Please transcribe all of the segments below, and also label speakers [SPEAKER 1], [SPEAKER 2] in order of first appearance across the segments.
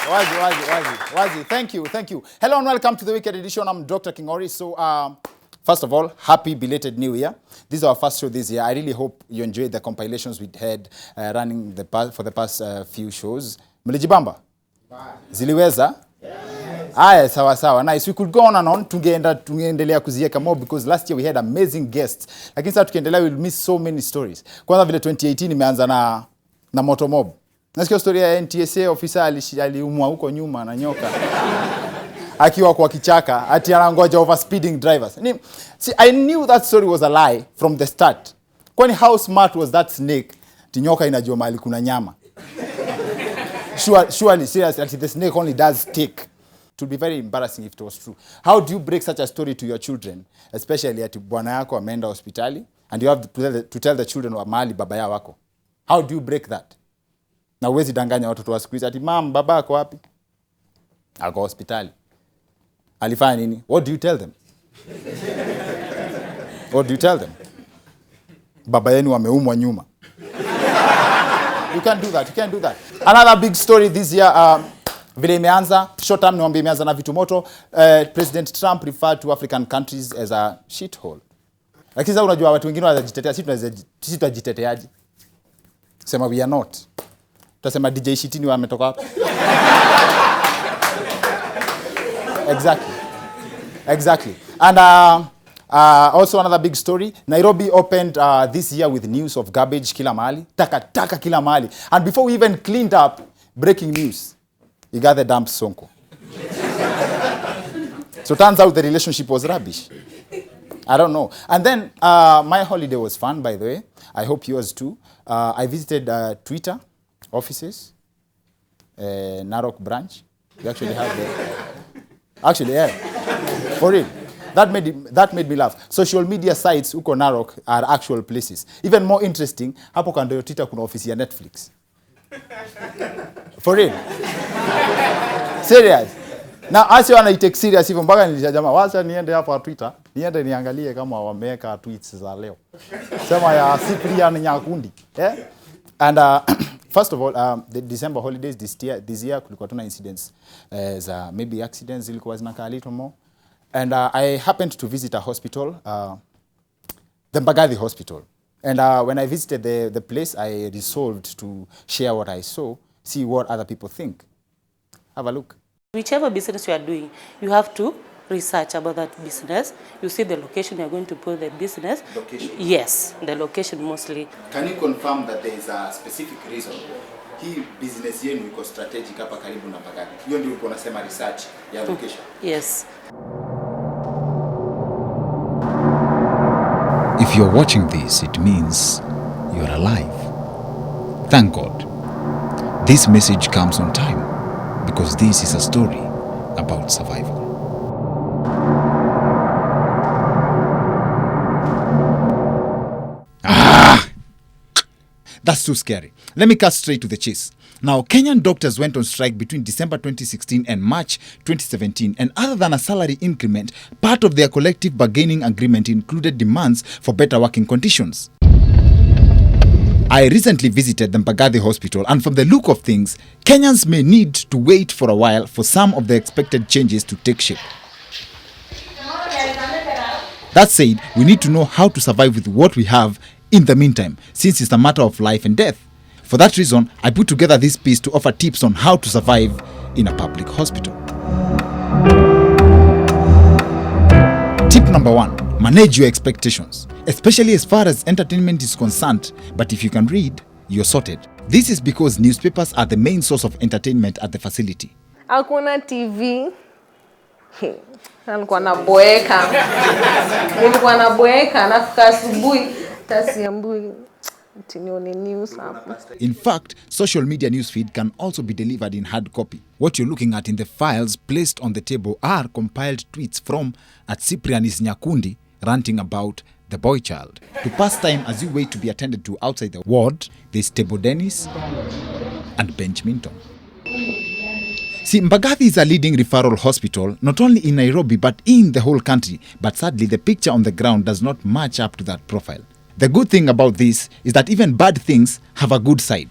[SPEAKER 1] Wazi. Thank you. Hello and welcome to the weekend edition. I'm Dr. Kingori. So, first of all, happy belated New Year. This is our first show this year. I really hope you enjoyed the compilations we had running for the past few shows. Mlijibamba? Ziliweza? Yes. Sawa. Nice. We could go on and on. Tungeendelea kuzieka more because last year we had amazing guests. Lakini sasa tukiendelea we'll miss so many stories. Kwanza vile 2018 imeanza na moto mob. Nasikia story ya NTSA officer aliumwa huko nyuma na nyoka. Akiwa kwa kichaka ati anangoja over speeding drivers. See, I knew that story was a lie from the start. Kwani how smart was that snake? Tinyoka inajua mahali kuna nyama. Surely, seriously, the snake only does stick. It would be very embarrassing if it was true. How do you break such a story to your children, especially ati bwana yako ameenda hospitali and you have to tell the children wa mahali baba yao wako? How do you break that? Na uwezi danganya watoto wa siku hizi ati mama baba yako wapi? Ako hospitali. Alifanya nini? What do you tell them? Baba yenu ameumwa nyuma. You can't do that. Another big story this year, vile imeanza, short term niwaambie imeanza na vitu moto. President Trump referred to African countries as a shithole. Lakini sasa unajua watu wengine wanajitetea, sisi tunajiteteaje? Sema we are not. Tutasema DJ Shitini wametoka hapa. Exactly. And also another big story, Nairobi opened this year with news of garbage kila mahali, taka kila mahali. And before we even cleaned up, breaking news, you got the dump Sonko. So turns out the relationship was rubbish. I don't know. And then my holiday was fun, by the way. I hope yours too. I visited Twitter offices, Narok branch. We actually have yeah, for real. That made me laugh. Social media sites huko Narok are actual places. Even more interesting, hapo kando ya Twitter kuna ofisi ya Netflix. For real. Serious. Na asi wana take serious hivyo mpaka nilijama wacha niende hapo Twitter, niende niangalie kama wameweka tweets za leo. Sema ya Cyprian Nyakundi. And first of all, the December holidays this year kulikuwa tuna incidents maybe accidents zilikuwa zinakaa a little more. And I happened to visit a hospital, the Mbagathi Hospital. And when I visited the place, I resolved to share what I saw, see what other people think. Have a look.
[SPEAKER 2] Whichever business you are doing, you have to research about that business. You see the location you are going to put the business.
[SPEAKER 1] Location?
[SPEAKER 2] Yes, the location mostly.
[SPEAKER 1] Can you confirm that there is a specific reason? Hii business yenu iko strategic hapa karibu na Mbagathi. Hiyo ndio uko unasema research ya location.
[SPEAKER 2] Yes.
[SPEAKER 3] If you're watching this, it means you're alive. Thank God. This message comes on time because this is a story about survival. That's too scary. Let me cut straight to the chase. Now, Kenyan doctors went on strike between December 2016 and March 2017, and other than a salary increment, part of their collective bargaining agreement included demands for better working conditions. I recently visited the Mbagathi Hospital, and from the look of things, Kenyans may need to wait for a while for some of the expected changes to take shape. That said, we need to know how to survive with what we have in the meantime, since it's a matter of life and death. For that reason, I put together this piece to offer tips on how to survive in a public hospital. Tip number 1, manage your expectations, especially as far as entertainment is concerned. But if you can read, you're sorted. This is because newspapers are the main source of entertainment at the facility.
[SPEAKER 4] Hakuna TV. Nilikuwa naboeka nafika asubuhi tasiambui tinione news hapo.
[SPEAKER 3] In fact, social media newsfeed can also be delivered in hard copy. What you're looking at in the files placed on the table are compiled tweets from @Cyprianis Nyakundi ranting about the boy child. To pass time as you wait to be attended to outside the ward, there's Table Dennis and Benjamin Tom. See, Mbagathi is a leading referral hospital, not only in Nairobi, but in the whole country. But sadly, the picture on the ground does not match up to that profile. The good thing about this is that even bad things have a good side.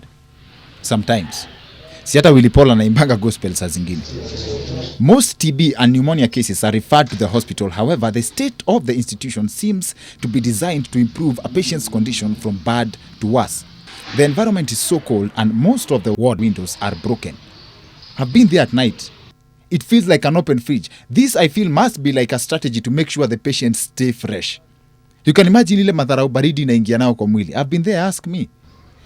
[SPEAKER 3] Sometimes. Si hata Willy Paul anaimbanga gospel saa zingine. Most TB and pneumonia cases are referred to the hospital. However, the state of the institution seems to be designed to improve a patient's condition from bad to worse. The environment is so cold and most of the ward windows are broken. I've been there at night. It feels like an open fridge. This, I feel, must be like a strategy to make sure the patients stay fresh. You can imagine ile madharau baridi inaingia nao kwa mwili. I've been there, ask me.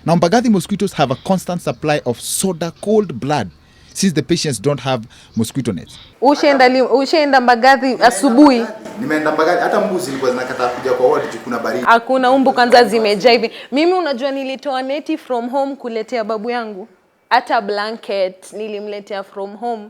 [SPEAKER 3] Now, Mbagathi mosquitoes have a constant supply of soda cold blood since the patients don't have mosquito nets.
[SPEAKER 4] Ushaenda Mbagathi asubuhi?
[SPEAKER 1] Nimeenda Mbagathi, hata mbuzi zilikuwa zinakataa kuja kwa ward kuna baridi.
[SPEAKER 4] Hakuna, umbu kwanza zimejaa hivi. Mimi unajua nilitoa neti from home kuletea babu yangu. Hata blanket nilimletea from home.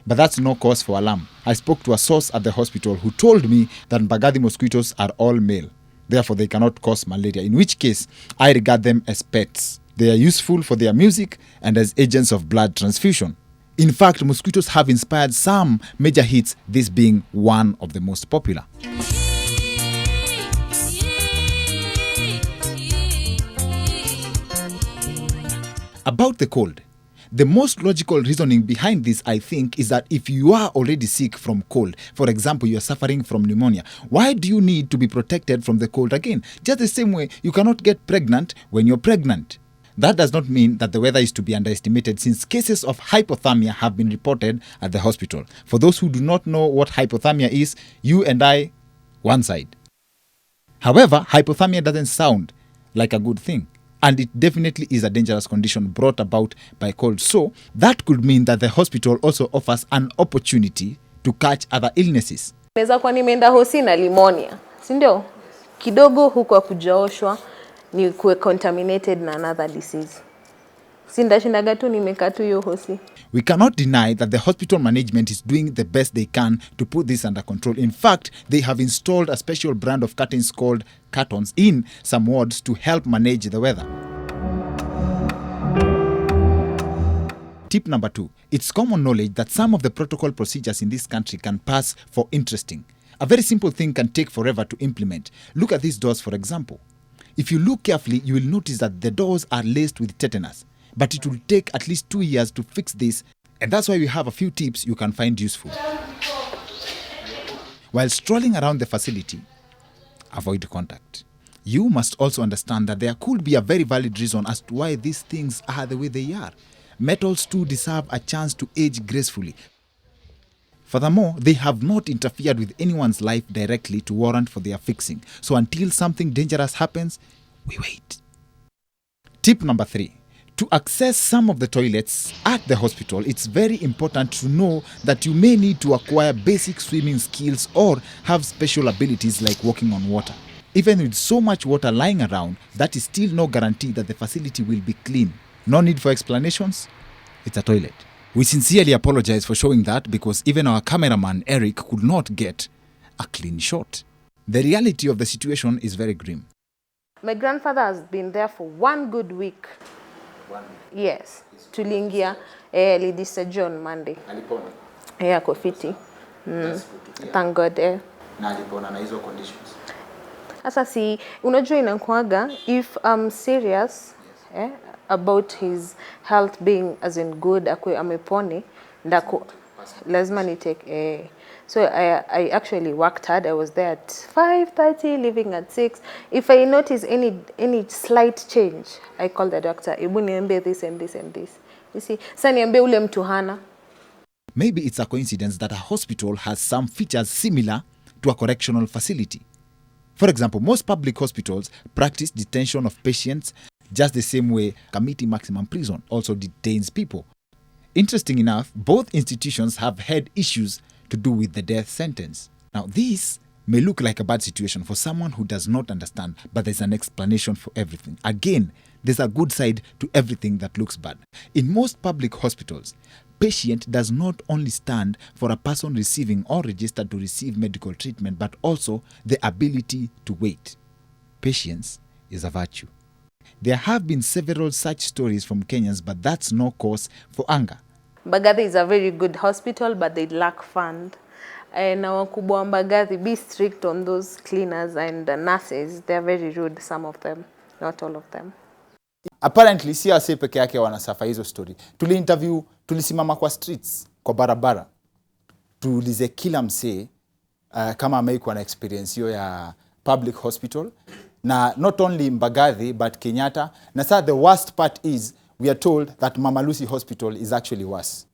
[SPEAKER 3] But that's no cause for alarm. I spoke to a source at the hospital who told me that Mbagathi mosquitoes are all male. Therefore, they cannot cause malaria, in which case, I regard them as pets. They are useful for their music and as agents of blood transfusion. In fact, mosquitoes have inspired some major hits, this being one of the most popular. About the cold. The most logical reasoning behind this, I think, is that if you are already sick from cold, for example, you are suffering from pneumonia, why do you need to be protected from the cold again? Just the same way you cannot get pregnant when you're pregnant. That does not mean that the weather is to be underestimated, since cases of hypothermia have been reported at the hospital. For those who do not know what hypothermia is, you and I, one side. However, hypothermia doesn't sound like a good thing. And it definitely is a dangerous condition brought about by cold. So that could mean that the hospital also offers an opportunity to catch other illnesses.
[SPEAKER 4] Naweza kwa nimeenda hosi na pneumonia, si ndio? Kidogo huko kujaoshwa ni kuwe contaminated na another disease. Sindashindaga tu nimekaa tu hiyo hosi.
[SPEAKER 3] We cannot deny that the hospital management is doing the best they can to put this under control. In fact, they have installed a special brand of curtains called cartons in some wards to help manage the weather. Tip number 2. It's common knowledge that some of the protocol procedures in this country can pass for interesting. A very simple thing can take forever to implement. Look at these doors, for example. If you look carefully, you will notice that the doors are laced with tetanus. But it will take at least 2 years to fix this, and that's why we have a few tips you can find useful. While strolling around the facility, avoid contact. You must also understand that there could be a very valid reason as to why these things are the way they are. Metals too deserve a chance to age gracefully. Furthermore, they have not interfered with anyone's life directly to warrant for their fixing. So until something dangerous happens, we wait. Tip number 3. To access some of the toilets at the hospital, it's very important to know that you may need to acquire basic swimming skills or have special abilities like walking on water. Even with so much water lying around, that is still no guarantee that the facility will be clean. No need for explanations. It's a toilet. We sincerely apologize for showing that because even our cameraman Eric could not get a clean shot. The reality of the situation is very grim.
[SPEAKER 4] My grandfather has been there for 1 good week. Yes, tuliingia Lady John Monday.
[SPEAKER 1] Alipona.
[SPEAKER 4] Ako fiti. Thank God.
[SPEAKER 1] Na alipona na hizo conditions.
[SPEAKER 4] Sasa si unajua inakuaga if I'm serious about his health being as in good akwe amepone ndako lazima ni take so I actually worked hard. I was there at 5:30, leaving at 6. If I notice any slight change, I call the doctor. Ebu niambie this and this and this. You see, sasa niambie ule mtu hana.
[SPEAKER 3] Maybe it's a coincidence that a hospital has some features similar to a correctional facility. For example, most public hospitals practice detention of patients just the same way Kamiti Maximum Prison also detains people. Interesting enough, both institutions have had issues to do with the death sentence. Now, this may look like a bad situation for someone who does not understand, but there's an explanation for everything. Again, there's a good side to everything that looks bad. In most public hospitals, patient does not only stand for a person receiving or registered to receive medical treatment, but also the ability to wait. Patience is a virtue. There have been several such stories from Kenyans, but that's no cause for anger.
[SPEAKER 4] Mbagathi is a very good hospital, but they lack fund. Na wakubwa wa Mbagathi, be strict on those cleaners and nurses. They're very rude, some of them, not all of them.
[SPEAKER 1] Apparently si wase peke yake wanasafa hizo story. Tulisimama kwa streets, kwa barabara. Tuulize kila msee kama ameikuwa na experience hiyo ya public hospital, na not only Mbagathi but Kenyatta. Na sasa the worst part is we are told that Mama Lucy Hospital is actually worse.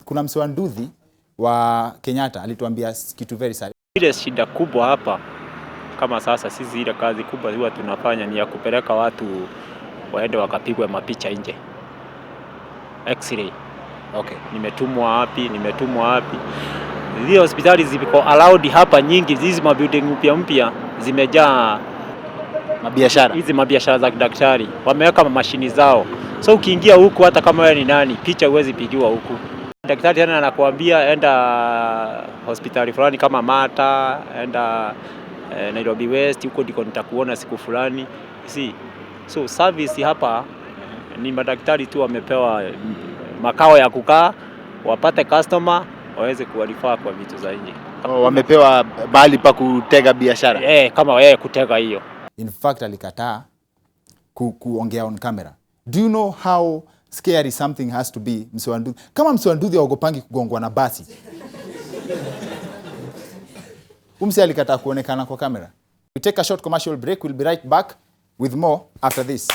[SPEAKER 1] Kuna msee wa Nduthi wa Kenyatta alituambia kitu very sad.
[SPEAKER 5] Ile shida kubwa hapa kama sasa sisi, ile kazi kubwa huwa tunafanya ni ya kupeleka watu waende wakapigwe mapicha nje, x-ray.
[SPEAKER 1] Okay.
[SPEAKER 5] Nimetumwa wapi. Zile hospitali ziko allowed hapa nyingi, hizi mabuilding mpya zimejaa
[SPEAKER 1] mabiashara.
[SPEAKER 5] Hizi mabiashara za daktari wameweka mashini zao. So ukiingia huku hata kama wewe ni nani, picha huwezi pigiwa huku. Daktari tena anakuambia enda hospitali fulani kama Mata, enda Nairobi West, huko ndiko nitakuona siku fulani. So service hapa ni madaktari tu wamepewa makao ya kukaa, wapate customer, waweze kuwalifaa kwa vitu za nje.
[SPEAKER 6] Wamepewa mahali pa kutega biashara.
[SPEAKER 5] Kama kutega hiyo.
[SPEAKER 1] In fact alikataa kuongea on camera. Do you know how scary something has to be, Msee wa Nduthi? Kama Msee wa Nduthi haogopangi kugongwa na basi. Msee alikataa kuonekana kwa kamera. We take a short commercial break. We'll be right back with more after this.